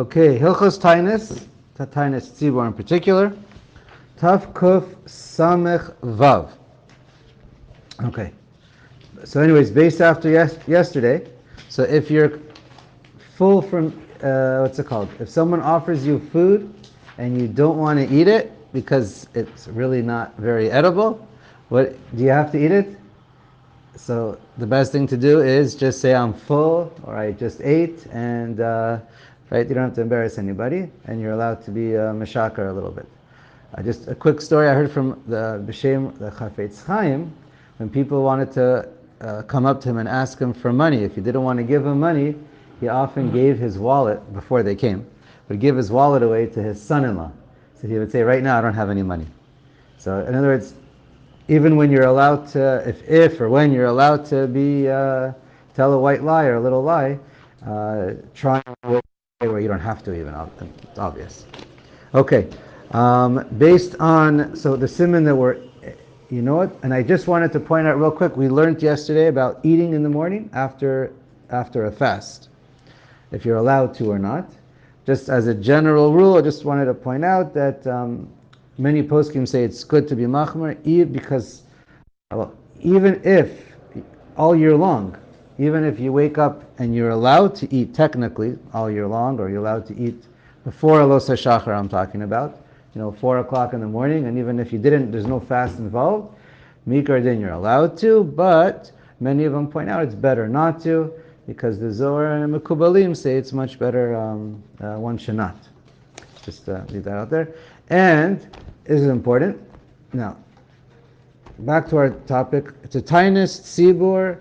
Okay, Hilchos Tainus Tzibor in particular. Tav Kuf Samech Vav. Okay. So anyways, based after yesterday, so if you're full from, what's it called? If someone offers you food and you don't want to eat it because it's really not very edible, what do you have to eat it? So the best thing to do is just say I'm full, or I just ate, and right, you don't have to embarrass anybody, and you're allowed to be meshakar a little bit. Just a quick story I heard from the B'Shem, the Orach Chaim, when people wanted to come up to him and ask him for money. If he didn't want to give him money, he often gave his wallet, before they came, would give his wallet away to his son-in-law. So he would say, right now I don't have any money. So in other words, even when you're allowed to, if or when you're allowed to be, tell a white lie or a little lie, try a way where you don't have to even, it's obvious. Okay, based on, so the siman that we're, you know what, and I just wanted to point out real quick, we learned yesterday about eating in the morning after a fast, if you're allowed to or not. Just as a general rule, I just wanted to point out that many poskim say it's good to be machmer, because even if all year long, even if you wake up and you're allowed to eat technically all year long, or you're allowed to eat before Alos HaShachar, I'm talking about, 4 o'clock in the morning, and even if you didn't, there's no fast involved, Mikar din, you're allowed to, but many of them point out it's better not to, because the Zohar and the Mekubalim say it's much better one should not. Just leave that out there. And this is important. Now, back to our topic. It's a Tainus Tzibur,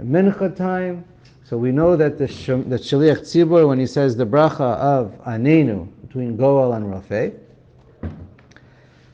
Mincha time. So we know that the Shaliach Tzibur, when he says the bracha of Anenu, between Goel and Rafeh,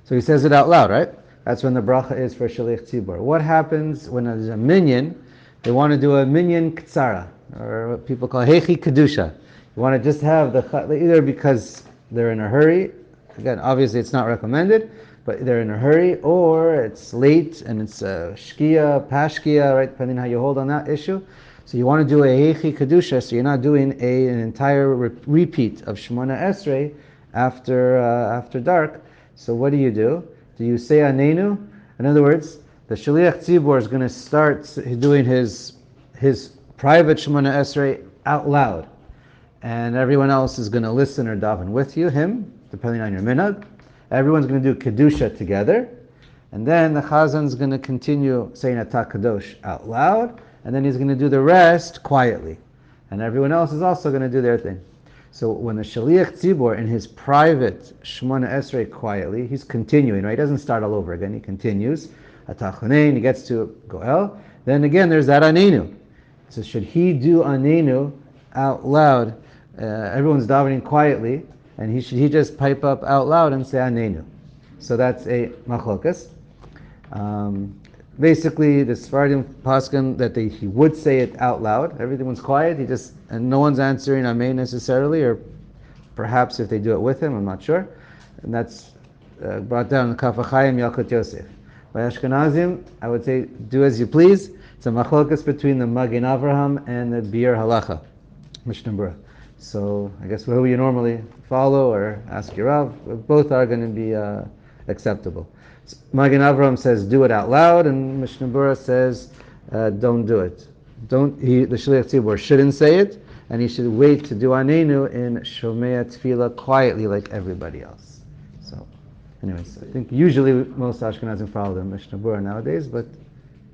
so he says it out loud, right? That's when the bracha is for Shaliach Tzibur. What happens when there's a minyan? They want to do a minyan ktsara, or what people call Hechi Kedusha. You want to just have either because they're in a hurry. Again, obviously it's not recommended, but they're in a hurry, or it's late and it's shkia, pashkia, right, depending on how you hold on that issue. So you want to do a Hechi Kedusha, so you're not doing an entire repeat of Shemona Esrei after dark. So what do? Do you say Anenu? In other words, the Shaliach Tzibur is going to start doing his private Shemona Esrei out loud, and everyone else is going to listen or daven with him, depending on your minhag. Everyone's going to do Kedusha together, and then the Chazan's going to continue saying Atah Kadosh out loud, and then he's going to do the rest quietly. And everyone else is also going to do their thing. So when the Shaliach Tzibur in his private Shemona Esrei quietly, he's continuing, right? He doesn't start all over again, he continues. Atah Chonein, he gets to Goel. Then again, there's that Anenu. So should he do Anenu out loud? Everyone's davening quietly, and he just pipe up out loud and say Anenu. So that's a machlokas. Basically, the Sephardim paskin that he would say it out loud. Everyone's quiet. And no one's answering Amen necessarily, or perhaps if they do it with him, I'm not sure. And that's brought down in Kaf Chaim Yalkut Yosef. By Ashkenazim, I would say do as you please. It's a machlokas between the Magen Avraham and the Biur Halacha, Mishnah Berurah. So I guess who you normally follow or ask your Rav, both are going to be acceptable. Magen Avraham says do it out loud, and Mishnah Berurah says don't do it. The Shaliach Tzibur shouldn't say it, and he should wait to do Anenu in Shomei Tefillah quietly like everybody else. So, anyways, I think usually most Ashkenazim follow the Mishnah Berurah nowadays, but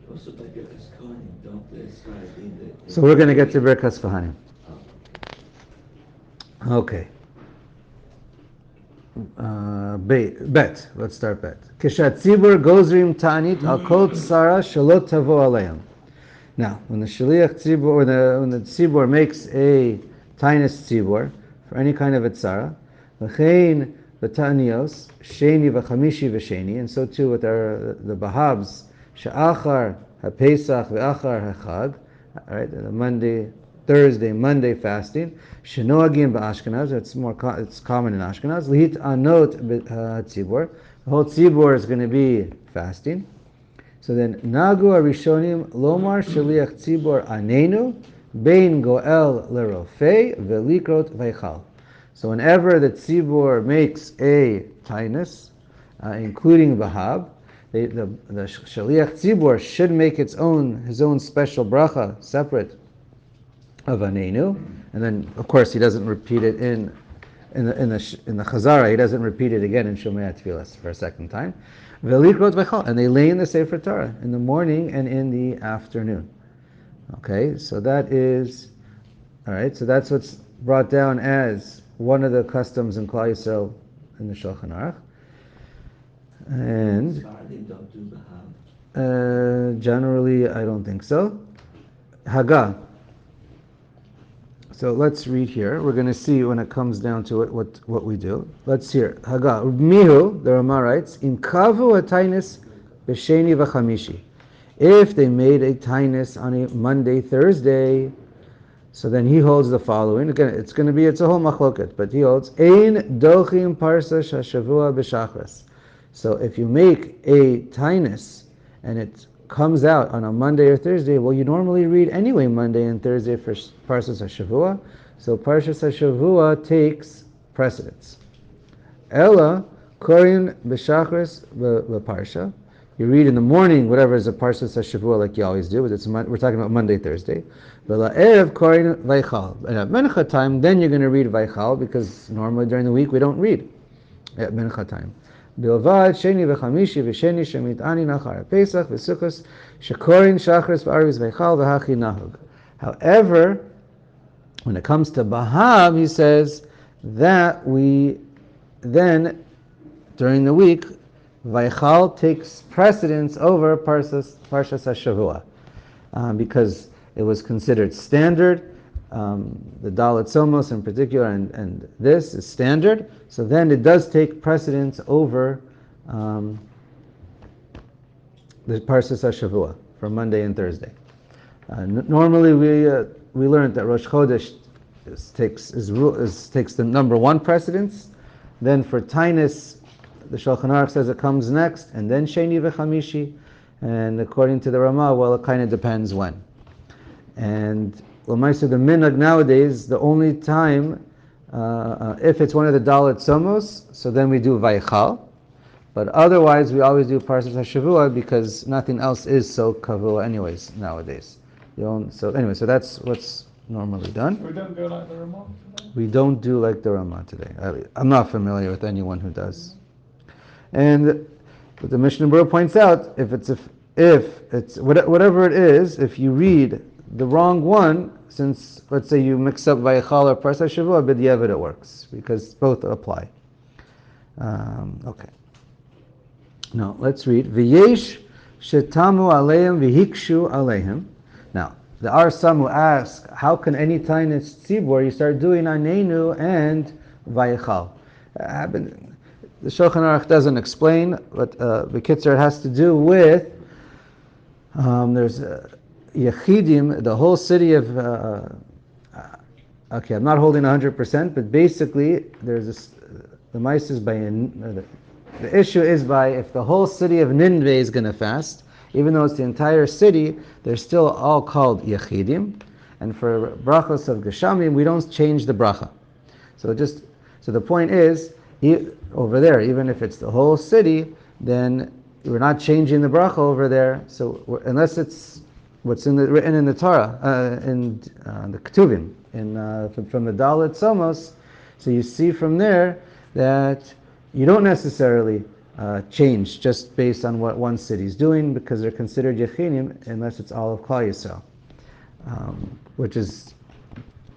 also by Bircas Kohanim, don't they start so we're going to get to Bircas Kohanim. Okay. Bet. Let's start bet. Kishat Tzibur gozrim ta'anit al kol tzara shalot tavo aleim. Now, when the Shaliach Tzibur, or when the Tzibur makes a Tainus Tzibur for any kind of a tzara, v'chein v'ta'anios sheni v'chamishi v'sheni, and so too with the Bahabs, she'achar ha'pesach v'achar ha'chag, right, the Monday, Thursday, Monday fasting. Shenoagim ba'Ashkenaz, it's common in Ashkenaz. Lihit anot tzibur. The whole tzibur is going to be fasting. So then, nagu arishonim lomar shaliach tzibur anenu bein goel lerofei velikrot veichal. So whenever the tzibur makes a tainus, including Bahab, the Shaliach Tzibur should make his own special bracha, separate of Anenu, and then of course he doesn't repeat it in the Chazara. He doesn't repeat it again in Shomei Tfilas for a second time. And they lay in the Sefer Torah in the morning and in the afternoon. Okay, so that is all right. So that's what's brought down as one of the customs in Klal Yisrael in the Shulchan Aruch. And Sephardim don't do Bahab. generally, I don't think so. Haggah. So let's read here. We're going to see when it comes down to it what we do. Let's hear. Haggah. Mihu, the Rama writes, in kavu atainis b'sheni v'chamishi. If they made a tainus on a Monday, Thursday, so then he holds the following. Again, it's a whole machloket, but he holds, ein dochim parsa shashavua b'shachras. So if you make a tainus and it comes out on a Monday or Thursday, well, you normally read anyway Monday and Thursday for Parshas HaShavua. So Parshas HaShavua takes precedence. Ella korin b'shachris b'parsha. You read in the morning whatever is a Parshas HaShavua like you always do, but we're talking about Monday, Thursday. V'la'erev korin vaychal. And at Mincha time, then you're going to read vaychal, because normally during the week we don't read at Mincha time. Bilvad sheni v'chamishi v'sheni shemitani nachar Pesach v'sukkos shekorin shachris v'arvis v'chal v'hachi nahug. However, when it comes to Bahab, he says that we then during the week v'chal takes precedence over Parshas HaShavua because it was considered standard. The Dalet Somos in particular, and this is standard. So then it does take precedence over the Parshas HaShavua for Monday and Thursday. Normally we learned that Rosh Chodesh takes the number one precedence. Then for Tainus, the Shulchan Aruch says it comes next, and then Sheni v'Chamishi. And according to the Ramah, well, it kind of depends when. And L'maisa, the minhag nowadays, the only time, if it's one of the Dalet Somos, so then we do Vaychal. But otherwise, we always do Parshas HaShavua because nothing else is so kavua anyways nowadays. So that's what's normally done. We don't go like the Ramah today? We don't do like the Ramah today. I'm not familiar with anyone who does. And what the Mishnah Berurah points out, if it's whatever it is, if you read the wrong one, since let's say you mix up Vaychal or Parshas HaShavua, b'diavad it works because both apply. Okay. Now let's read. V'yesh shetamu aleim v'hikshu aleim. Now the Ar Samu asks, how can any tainus tzibur you start doing Anenu and Vaychal? The Shulchan Aruch doesn't explain, but the Kitzer has to do with there's Yechidim, the whole city of. Okay, I'm not holding 100%, but basically there's this. The mice is by the issue is by if the whole city of Nineveh is going to fast, even though it's the entire city, they're still all called Yechidim, and for brachos of Geshamim we don't change the bracha. So the point is over there, even if it's the whole city, then we're not changing the bracha over there. So unless it's what's written in the Torah, in the Ketuvim, from the Dalet Somos, so you see from there that you don't necessarily change just based on what one city is doing, because they're considered Yechinim unless it's all of Klal Yisrael, which is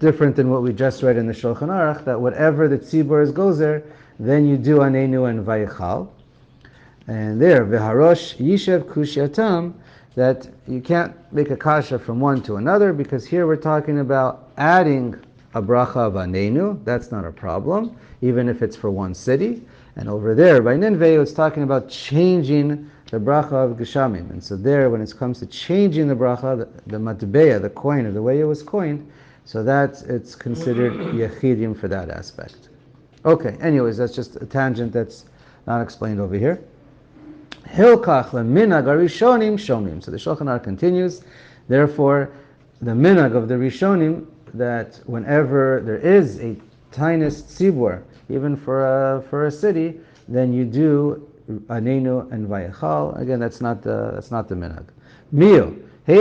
different than what we just read in the Shulchan Aruch, that whatever the tzibur is goes there, then you do Anenu and Vaychal. And there, V'harosh Yishev Kushiatam, that you can't make a kasha from one to another, because here we're talking about adding a bracha of Anenu. That's not a problem, even if it's for one city. And over there, by Nineveh, it's talking about changing the bracha of Geshamim. And so there, when it comes to changing the bracha, the matbeya, the coin, or the way it was coined, so it's considered Yechidim for that aspect. Okay, anyways, that's just a tangent that's not explained over here. Hilkach leminag arishonim shomim. So the Shulchan Aruch continues. Therefore, the minag of the Rishonim, that whenever there is a tainis tzibur, even for a city, then you do Anenu and Vayachal. Again, that's not the minhag. Mio. Now,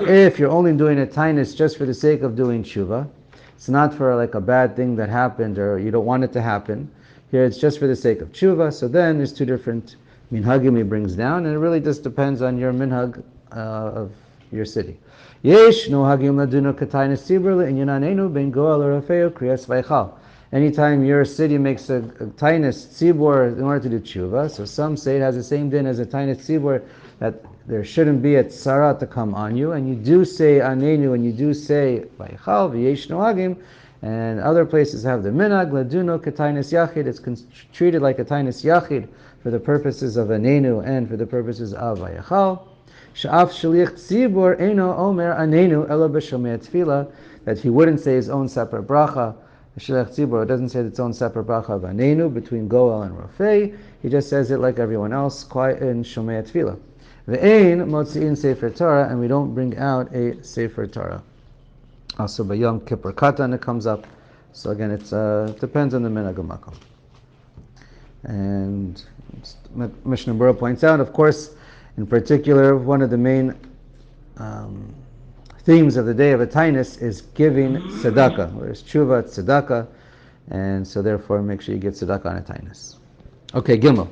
if you're only doing a tainis just for the sake of doing tshuva, it's not for like a bad thing that happened or you don't want it to happen. Here it's just for the sake of tshuva. So then there's two different minhagim he brings down, and it really just depends on your minhag of your city. Yesh no hagim ladunu katainis tzibur le'inyan anenu ben goel or rafeu kriyas vaychal. Anytime your city makes a tainis tzibur in order to do tshuva, so some say it has the same din as a tainis tzibur, that there shouldn't be a tzara to come on you, and you do say anenu, and you do say vaychal v'yesh no hagim, and other places have the minhag laduno katainis yachid. It's treated like a tainis yachid for the purposes of anenu and for the purposes of vaychal. Sha'af shaliach tzibur eno omer anenu ela b'shomei tefillah, that he wouldn't say his own separate bracha. The shaliach tzibur, it doesn't say its own separate bracha of anenu between goel and rafei. He just says it like everyone else, quiet in shomei tefillah. Ve'ein motzi'in sefer Torah, and we don't bring out a sefer Torah. Also by Yom Kippur Katan it comes up. So again, it depends on the minhag makom. And Mishnah Berurah points out, of course, in particular, one of the main themes of the day of a tainis is giving tzedakah. Whereas tshuva, it's tzedakah, and so therefore make sure you get tzedakah on a tainis. Okay, Gimel.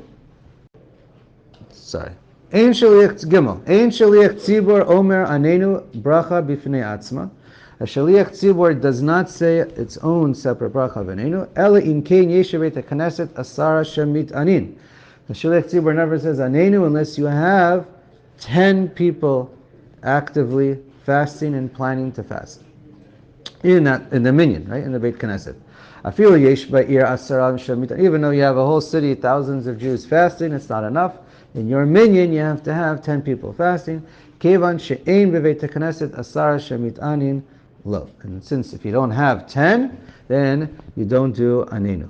Sorry. Ein shaliach Gimel. Ein shaliach tzibur omer anenu bracha bifnei atzma. A shaliach tzibur does not say its own separate bracha of anenu. Ela in kein yeshavei knesset asara shemit anin. The shaliach tzibur never says anenu unless you have 10 people actively fasting and planning to fast. In the minyan, right? In the Beit Knesset. Afilu yesh ba'ir asara shemit. Even though you have a whole city, thousands of Jews fasting, it's not enough. In your minyan, you have to have 10 people fasting. Kevan she'ein b'Beit Knesset asara shemit anin lo. And since if you don't have 10, then you don't do anenu.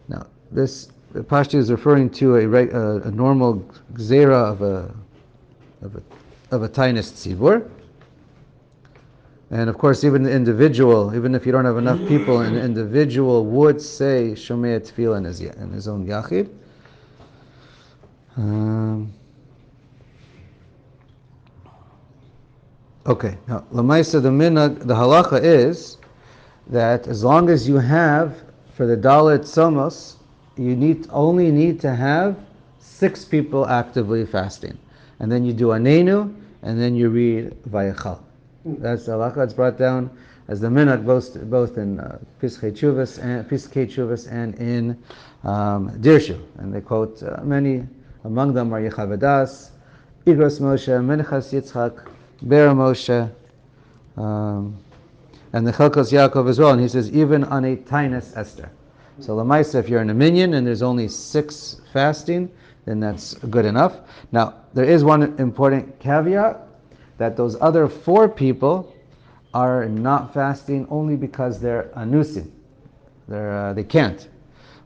Now, this the Pashto is referring to a normal gzera of a tainis tzibur. And of course, even the individual, even if you don't have enough people, an individual would say shomei tefillah in his own yachid. Okay, now Lamaisa, the halacha is that as long as you have for the dalet somos, you only need to have 6 people actively fasting, and then you do anenu, and then you read vayachal. That's the halacha. It's brought down as the minhag both in Piskei Tshuvas and in Dirshu, and they quote many. Among them are Yechavadas, Igros Moshe, Menachas Yitzchak, Bera Moshe, and the Chelkos Yaakov as well. And he says even on a tainis Esther. So Lamaisa, if you're in a minyan and there's only 6 fasting, then that's good enough. Now there is one important caveat, that those other 4 people are not fasting only because they're anusim. They can't.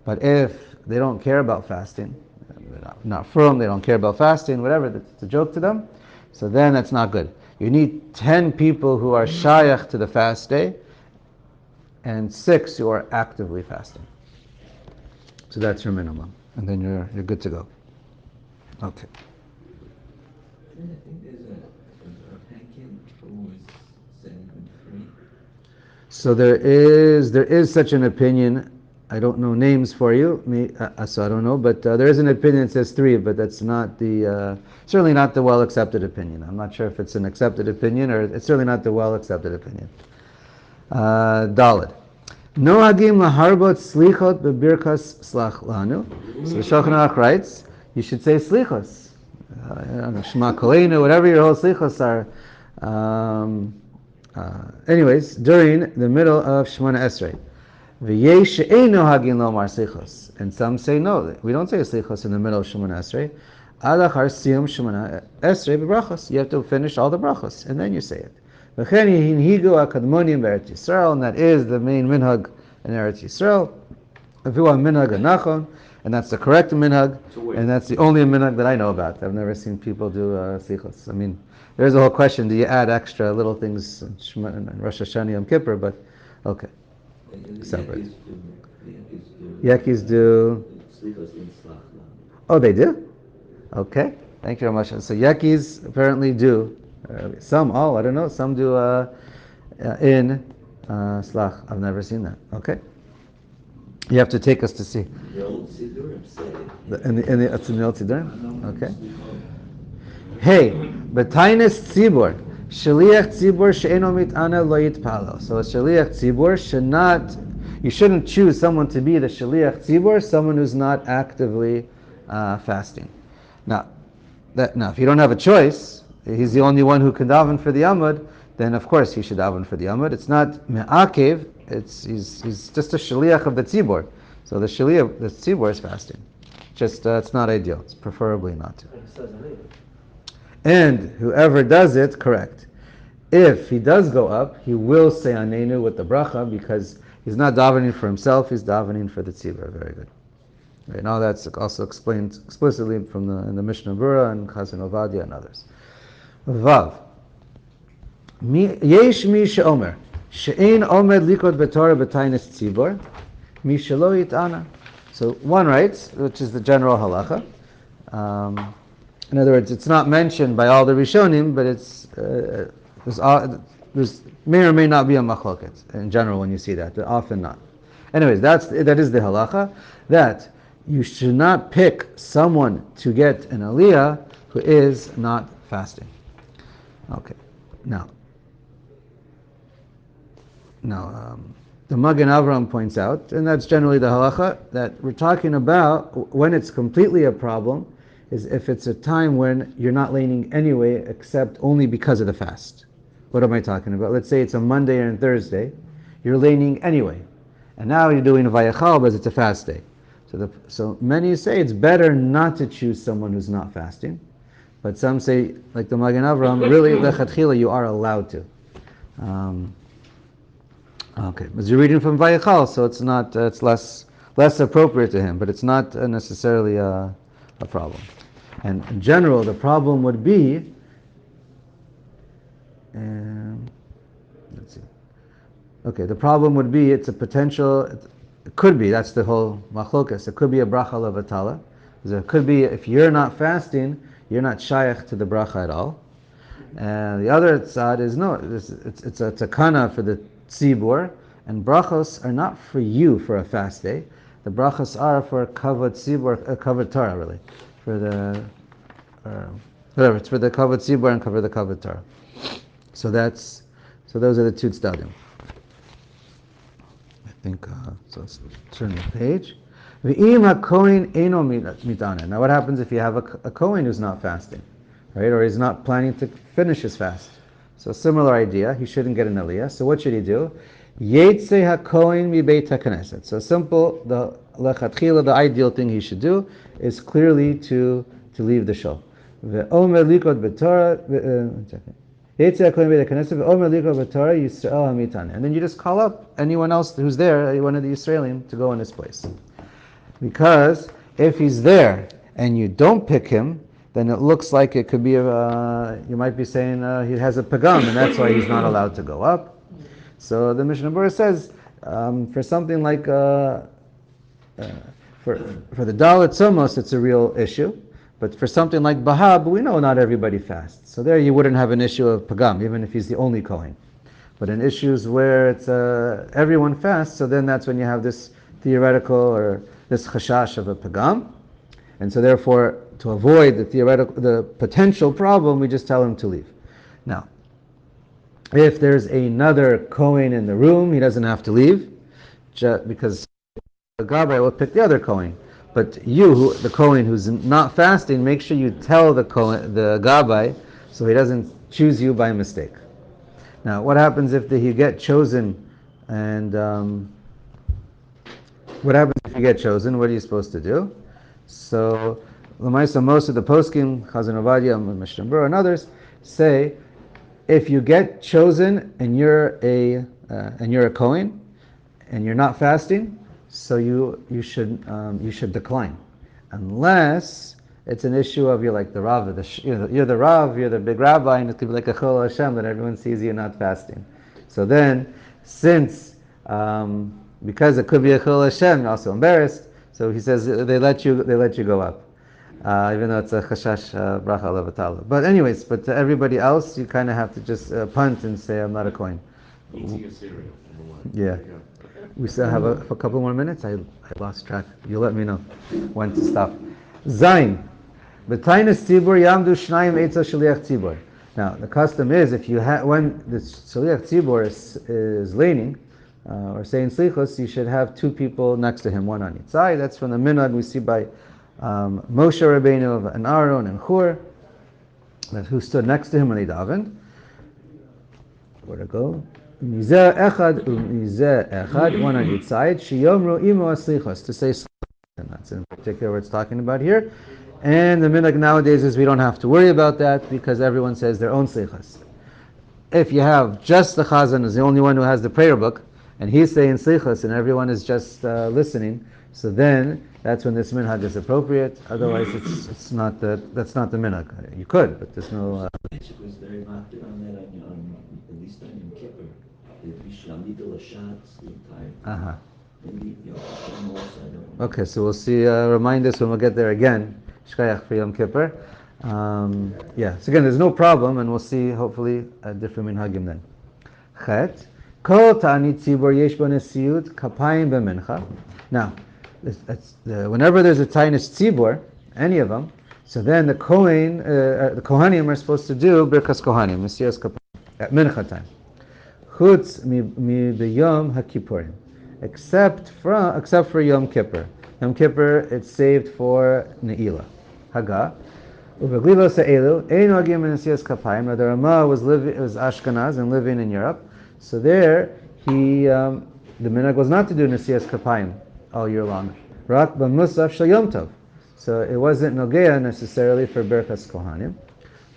But if they don't care about fasting, they're not from, they don't care about fasting, whatever, it's a joke to them, so then that's not good. You need 10 people who are shayach to the fast day, and 6 who are actively fasting. So that's your minimum, and then you're good to go. Okay. I think there's a pancake who is setting them free. So there is such an opinion. I don't know names for you, so I don't know, but there is an opinion that says 3, but that's not certainly not the well-accepted opinion. I'm not sure if it's an accepted opinion, or it's certainly not the well-accepted opinion. Daled. Nohagim laharbot slichot bebirkas slach lanu. So the Shulchan Aruch writes, you should say slichos. Shema Koleinu, whatever your whole slichos are. Anyways, during the middle of Shemona Esrei. And some say no, we don't say slichos in the middle of Shemona Esrei. You have to finish all the brachos, and then you say it. And that is the main minhag in Eretz Yisrael. And that's the correct minhag, and that's the only minhag that I know about. I've never seen people do slichos. I mean, There's a whole question. Do you add extra little things in Rosh Hashanah Yom Kippur? But okay, separate. Yakis do. Oh, they do? Okay. Thank you very much. So Yakis apparently do. Some, all, I don't know. Some do in Slach. I've never seen that. Okay. You have to take us to see. The old Sidurim say it. It's in the old Sidurim? Okay. Hey, b'tainis tzibur, shaliach tzibur she'eno mit'ana lo yitpalo. So a shaliach tzibur should not, you shouldn't choose someone to be the shaliach tzibur, someone who's not actively fasting. Now, if you don't have a choice, he's the only one who can daven for the Amud, then of course he should daven for the Amud. It's not me'akev, he's just a shaliach of the tzibur. So the shaliach, the tzibur is fasting. Just, it's not ideal. It's preferably not to. And whoever does it, correct. If he does go up, he will say Anenu with the bracha because he's not davening for himself, he's davening for the tzibur. Very good. Okay, now that's also explained explicitly in the Mishnah Berurah and Chazon Ovadia and others. Vav. Yesh mi she'omer she'ein omed likot b'Torah b'tainis tzibur mi shelo yit'ana. So one writes, which is the general halacha. In other words, it's not mentioned by all the Rishonim, but there's may or may not be a machloket in general when you see that, but often not. Anyways, that is the halacha, that you should not pick someone to get an aliyah who is not fasting. Okay, now the Magen Avraham points out, and that's generally the halacha, that we're talking about when it's completely a problem, is if it's a time when you're not laning anyway, except only because of the fast. What am I talking about? Let's say it's a Monday and Thursday, you're laning anyway, and now you're doing a vayachal, but it's a fast day. So many say it's better not to choose someone who's not fasting, but some say, like the Magen Avraham, really lechatchila you are allowed to. Okay, but you're reading from vayachal, so it's not, it's less appropriate to him, but it's not necessarily a problem. And in general, the problem would be, let's see. Okay, the problem would be it's a potential. It could be, that's the whole machlokas. It could be a bracha levatala. It could be if you're not fasting, you're not shayach to the bracha at all. And the other side is no. It's a takana for the tzibur, and brachos are not for you for a fast day. The brachos are for kavod tzibur, kavod Torah really. For the whatever, it's for the kavod tzibur and cover the kavod Torah. So those are the two tzdadim. I think so. Let's turn the page. V'im hakohen eno mitana. Now, what happens if you have a kohen who's not fasting, right, or he's not planning to finish his fast? So similar idea. He shouldn't get an aliyah. So what should he do? Yetze hakohen mi beit hakneset. So simple. The lechatchila, the ideal thing he should do is clearly to leave the shul. Ve'omer likot b'Torah. Yetze hakohen beit hakneset. Ve'omer likot b'Torah Yisrael hamitana. And then you just call up anyone else who's there, one of the Israelim, to go in his place. Because if he's there and you don't pick him, then it looks like it could be you might be saying he has a pagam, and that's why he's not allowed to go up. So the Mishnah Berurah says for something like for the Dalit Somos, it's a real issue, but for something like Bahab, we know not everybody fasts. So there you wouldn't have an issue of pagam, even if he's the only Kohen. But in issues where it's everyone fasts, so then that's when you have this theoretical or this chashash of a pagam, and so therefore to avoid the potential problem, we just tell him to leave. Now, if there's another Kohen in the room, he doesn't have to leave, because the Gabbai will pick the other Kohen. But you, the Kohen who's not fasting, make sure you tell the Gabbai, so he doesn't choose you by mistake. Now, what happens if you get chosen, and what happens if you get chosen? What are you supposed to do? So, L'maisa, most of the poskim, Chazon Ovadia, Mishnah Berurah, and others say, if you get chosen and you're a Kohen and you're not fasting, so you should decline, unless It's an issue of you're like the Rav, you're the Rav, you're the big rabbi, and it could be like a Chol Hashem that everyone sees you not fasting. So then, since because it could be a Chol Hashem, you're also embarrassed. So he says they let you go up, even though it's a chashash bracha levatala. But anyways, but to everybody else, you kind of have to just punt and say I'm not a kohen. Eating a cereal. Yeah. We still have a couple more minutes. I lost track. You let me know when to stop. Zayin. B'tainas tzibur yamdu shnayim eitza shaliach tzibur. Now, the custom is if you when the shaliach tzibur is leaning or saying slichos, you should have two people next to him, one on each side. That's from the minhag we see by Moshe Rabbeinu and Aaron and Hur, who stood next to him when he davened. Where to go? Mizeh echad, one on each side. Sheyomru imo aslichos, to say slichos. And that's in particular what it's talking about here. And the minhag nowadays is we don't have to worry about that because everyone says their own slichos. If you have just the chazan is the only one who has the prayer book, and he's saying slichos, and everyone is just listening, so then that's when this minhag is appropriate. Otherwise, that's not the minhag. You could, but there's no. It was very marked on that at least on Yom Kippur. The Shamid Lashat's the entire. Maybe Yom Hashem also, I don't know. Okay, so we'll see. Remind us when we'll get there again. Shkayach for Yom Kippur. Yeah. So again, there's no problem, and we'll see hopefully a different minhagim then. Chet. Kol ta'anit tzibur yesh bo nesiyut kapayim b'mincha. Now, whenever there's a tainis tzibur, any of them, so then the Kohanim are supposed to do Bircas Kohanim, Nesiyas Kapayim, at mincha time. Chutz mi b'yom haKippurim, except for Yom Kippur. Yom Kippur, it's saved for Ne'ilah. Haga. Ubeglilo se'elu, ein hagim Nesiyas Kapayim. Now the Ramah was Ashkenaz and living in Europe. So there, the minhag was not to do Nesiyas Kapayim all year long. Rak b'musaf shel Yom Tov. So it wasn't Nogea necessarily for Bircas Kohanim,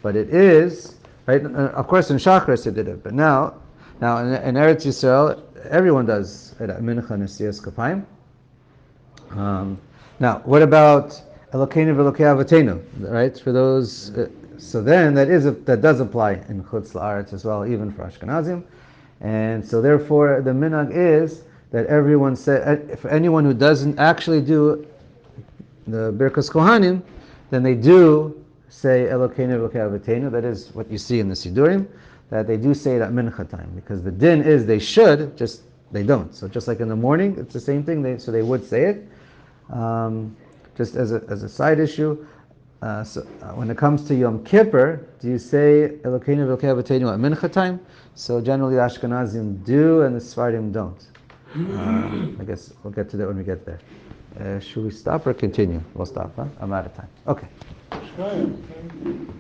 but it is, right? Of course in Shachris it did it, but now in Eretz Yisrael, everyone does it at Mincha Nesiyas Kapayim. Now, what about Elokeinu v'Elokei Avotenu, right? For those, so then that does apply in Chutz La'aretz as well, even for Ashkenazim. And so therefore the minhag is that everyone said, for anyone who doesn't actually do the Bircas Kohanim, then they do say Elokeinu v'Elokei Avotenu. That is what you see in the Sidurim, that they do say it at mincha time, because the din is they should, just they don't. So just like in the morning, it's the same thing. So they would say it. Just as a side issue, when it comes to Yom Kippur, do you say Elokeinu v'Elokei Avotenu at mincha time? So generally the Ashkenazim do and the Sfardim don't. I guess we'll get to that when we get there. Should we stop or continue? We'll stop, huh? I'm out of time. Okay. Shkaya.